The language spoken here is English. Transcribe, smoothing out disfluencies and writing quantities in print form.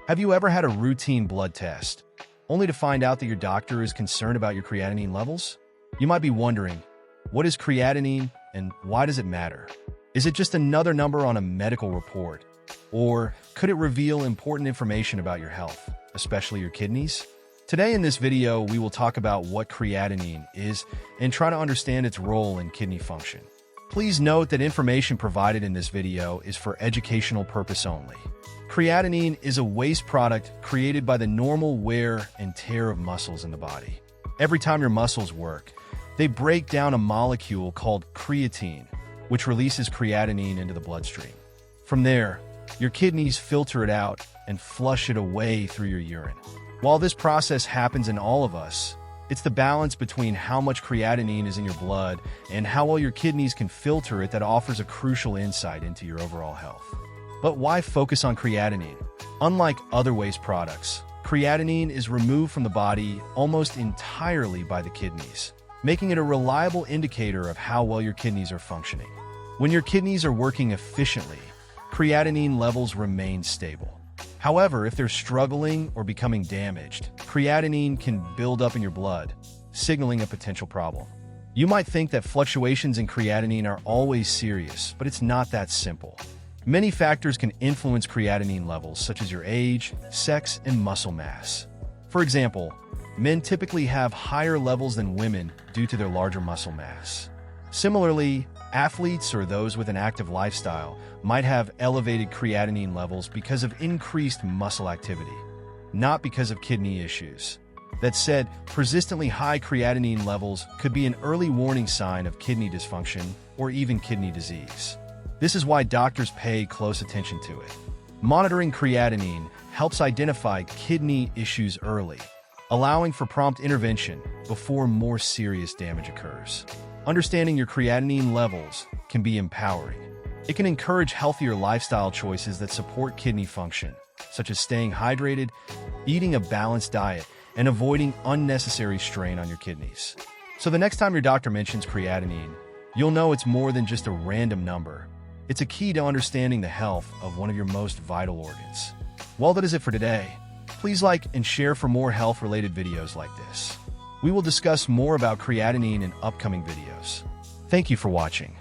Have you ever had a routine blood test, only to find out that your doctor is concerned about your creatinine levels? You might be wondering, what is creatinine and why does it matter? Is it just another number on a medical report? Or could it reveal important information about your health, especially your kidneys? Today in this video, we will talk about what creatinine is and try to understand its role in kidney function. Please note that information provided in this video is for educational purpose only. Creatinine is a waste product created by the normal wear and tear of muscles in the body. Every time your muscles work, they break down a molecule called creatine, which releases creatinine into the bloodstream. From there, your kidneys filter it out and flush it away through your urine. While this process happens in all of us, it's the balance between how much creatinine is in your blood and how well your kidneys can filter it that offers a crucial insight into your overall health. But why focus on creatinine? Unlike other waste products, creatinine is removed from the body almost entirely by the kidneys, making it a reliable indicator of how well your kidneys are functioning. When your kidneys are working efficiently, creatinine levels remain stable. However, if they're struggling or becoming damaged, creatinine can build up in your blood, signaling a potential problem. You might think that fluctuations in creatinine are always serious, but it's not that simple. Many factors can influence creatinine levels, such as your age, sex, and muscle mass. For example, men typically have higher levels than women due to their larger muscle mass. Similarly, athletes or those with an active lifestyle might have elevated creatinine levels because of increased muscle activity, not because of kidney issues. That said, persistently high creatinine levels could be an early warning sign of kidney dysfunction or even kidney disease. This is why doctors pay close attention to it. Monitoring creatinine helps identify kidney issues early, allowing for prompt intervention before more serious damage occurs. Understanding your creatinine levels can be empowering. It can encourage healthier lifestyle choices that support kidney function, such as staying hydrated, eating a balanced diet, and avoiding unnecessary strain on your kidneys. So the next time your doctor mentions creatinine, you'll know it's more than just a random number. It's a key to understanding the health of one of your most vital organs. Well, that is it for today. Please like and share for more health-related videos like this. We will discuss more about creatinine in upcoming videos. Thank you for watching.